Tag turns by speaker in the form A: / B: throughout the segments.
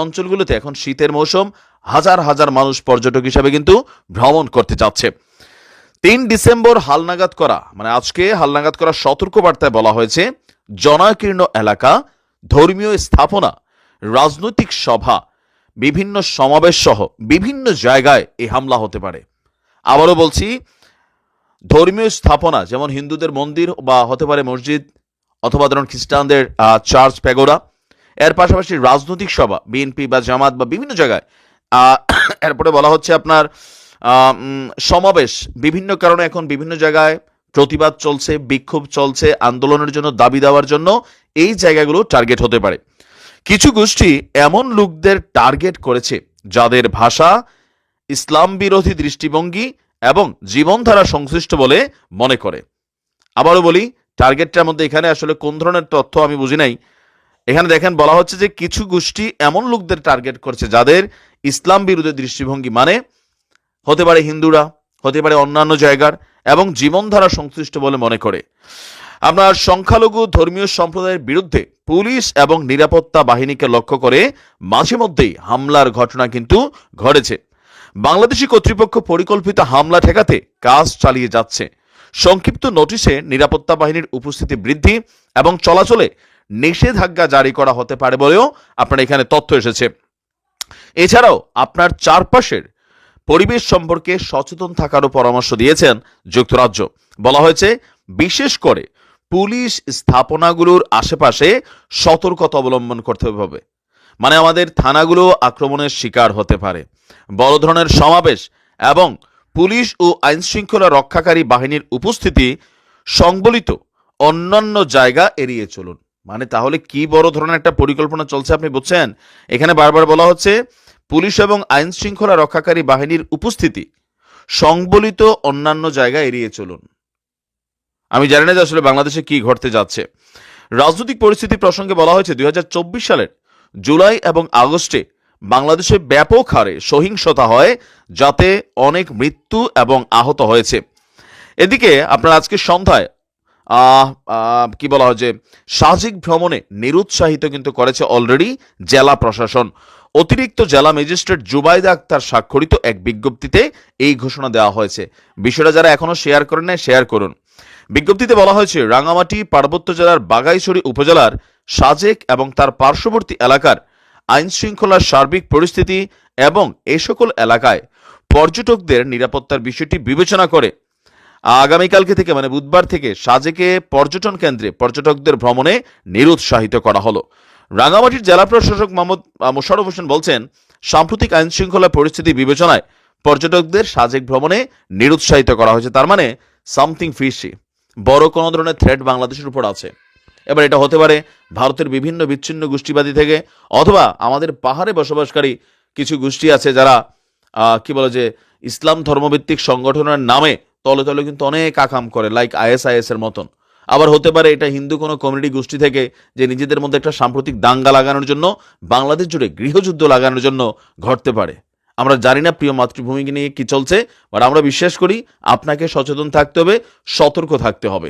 A: অঞ্চলগুলোতে এখন শীতের মৌসুম, হাজার হাজার মানুষ পর্যটক হিসাবে কিন্তু ভ্রমণ করতে যাচ্ছে। 3 ডিসেম্বর হালনাগাদ করা, মানে আজকে হালনাগাদ করা সতর্কবার্তায় বলা হয়েছে, জনাকীর্ণ এলাকা, ধর্মীয় স্থাপনা, রাজনৈতিক সভা, বিভিন্ন সমাবেশ সহ বিভিন্ন জায়গায় এই হামলা হতে পারে। আবারও বলছি, ধর্মীয় স্থাপনা যেমন হিন্দুদের মন্দির বা হতে পারে মসজিদ, অথবা ধরুন খ্রিস্টানদের চার্চ, প্যাগোডা, এর পাশাপাশি রাজনৈতিক সভা, বিএনপি বা জামাত বা বিভিন্ন জায়গায়, এরপরে বলা হচ্ছে আপনার সমাবেশ, বিভিন্ন কারণে এখন বিভিন্ন জায়গায় প্রতিবাদ চলছে, বিক্ষোভ চলছে, আন্দোলনের জন্য, দাবি দেওয়ার জন্য এই জায়গাগুলো টার্গেট হতে পারে। কিছু গোষ্ঠী এমন লোকদের টার্গেট করেছে যাদের ভাষা ইসলাম বিরোধী দৃষ্টিভঙ্গি এবং জীবনধারা সংশ্লিষ্ট বলে মনে করে। আবারও বলি, টার্গেটটার মধ্যে এখানে আসলে কোন ধরনের তথ্য আমি বুঝি নাই। এখানে দেখেন বলা হচ্ছে যে কিছু গোষ্ঠী এমন লোকদের টার্গেট করছে যাদের ইসলাম বিরোধী দৃষ্টিভঙ্গি, মানে হতে পারে হিন্দুরা, হতে পারে অন্যান্য জায়গার, এবং জীবনধারা সংশ্লিষ্ট বলে মনে করে। আপনার সংখ্যালঘু ধর্মীয় সম্প্রদায়ের বিরুদ্ধে পুলিশ এবং নিরাপত্তা বাহিনীকে লক্ষ্য করে মাঝে মধ্যেই হামলার ঘটনা কিন্তু ঘটেছে। বাংলাদেশি কর্তৃপক্ষ পরিকল্পিত হামলা ঠেকাতে কাজ চালিয়ে যাচ্ছে। সংক্ষিপ্ত নোটিশে নিরাপত্তা বাহিনীর উপস্থিতি বৃদ্ধি এবং চলাচলে নিষেধাজ্ঞা জারি করা হতে পারে বলেও আপনার এখানে তথ্য এসেছে। এছাড়াও আপনার চারপাশের পরিবেশ সম্পর্কে সচেতন থাকারও পরামর্শ দিয়েছেন যুক্তরাজ্য। বলা হয়েছে বিশেষ করে পুলিশ স্থাপনাগুলোর আশেপাশে সতর্কতা অবলম্বন করতে হবে, মানে আমাদের থানাগুলো আক্রমণের শিকার হতে পারে। বড় ধরনের সমাবেশ এবং পুলিশ ও আইন শৃঙ্খলা রক্ষাকারী বাহিনীর উপস্থিতি সংবলিত অন্যান্য জায়গা এড়িয়ে চলুন। মানে তাহলে কি বড় ধরনের একটা পরিকল্পনা চলছে আপনি বুঝছেন? এখানে বারবার বলা হচ্ছে পুলিশ এবং আইন শৃঙ্খলা রক্ষাকারী বাহিনীর উপস্থিতি সংবলিত অন্যান্য জায়গা এড়িয়ে চলুন। আমি জানি না যে আসলে বাংলাদেশে কি ঘটতে যাচ্ছে। রাজনৈতিক পরিস্থিতি প্রসঙ্গে বলা হয়েছে 2024 সালের জুলাই এবং আগস্টে বাংলাদেশে ব্যাপক হারে সহিংসতা হয়, যাতে অনেক মৃত্যু এবং আহত হয়েছে। এদিকে আপনার আজকে সন্ধ্যায় কি বলা হয় যে সার্বিক ভ্রমণে নিরুৎসাহিত কিন্তু করেছে অলরেডি জেলা প্রশাসন। অতিরিক্ত জেলা ম্যাজিস্ট্রেট জুবাইদা আক্তার স্বাক্ষরিত এক বিজ্ঞপ্তিতে এই ঘোষণা দেওয়া হয়েছে। বিষয়টা যারা এখনো শেয়ার করেন নাই, শেয়ার করুন। বিজ্ঞপ্তিতে বলা হয়েছে রাঙামাটি পার্বত্য জেলার বাঘাইছড়ি উপজেলার সাজেক এবং তার পার্শ্ববর্তী এলাকার আইন শৃঙ্খলার সার্বিক পরিস্থিতি এবং এই সকল এলাকায় পর্যটকদের নিরাপত্তার বিষয়টি বিবেচনা করে আগামীকালকে থেকে, মানে বুধবার থেকে, সাজেকে পর্যটন কেন্দ্রে পর্যটকদের ভ্রমণে নিরুৎসাহিত করা হলো। রাঙামাটির জেলা প্রশাসক মোহাম্মদ মোশাররফ হোসেন বলছেন, সাম্প্রতিক আইন শৃঙ্খলা পরিস্থিতি বিবেচনায় পর্যটকদের সাজেক ভ্রমণে নিরুৎসাহিত করা হয়েছে। তার মানে সামথিং ফিশি, বড় কোনো ধরনের থ্রেট বাংলাদেশের উপর আছে। এবার এটা হতে পারে ভারতের বিভিন্ন বিচ্ছিন্ন গোষ্ঠীবাদী থেকে, অথবা আমাদের পাহাড়ে বসবাসকারী কিছু গোষ্ঠী আছে যারা কি বলে যে ইসলাম ধর্মভিত্তিক সংগঠনের নামে তলে তলে কিন্তু অনেক আকাম করে, লাইক ISIS এর মতন। আবার হতে পারে এটা হিন্দু কোনো কমিউনিটি গোষ্ঠী থেকে, যে নিজেদের মধ্যে একটা সাম্প্রতিক দাঙ্গা লাগানোর জন্য, বাংলাদেশ জুড়ে গৃহযুদ্ধ লাগানোর জন্য ঘটতে পারে। আমরা জানি না প্রিয় মাতৃভূমিকে নিয়ে কি চলছে, বাট আমরা বিশ্বাস করি আপনাকে সচেতন থাকতে হবে, সতর্ক থাকতে হবে,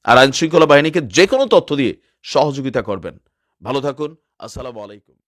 A: আর আইন শৃঙ্খলা বাহিনীকে যে কোনো তথ্য দিয়ে সহযোগিতা করবেন। ভালো থাকুন। আসসালামু আলাইকুম।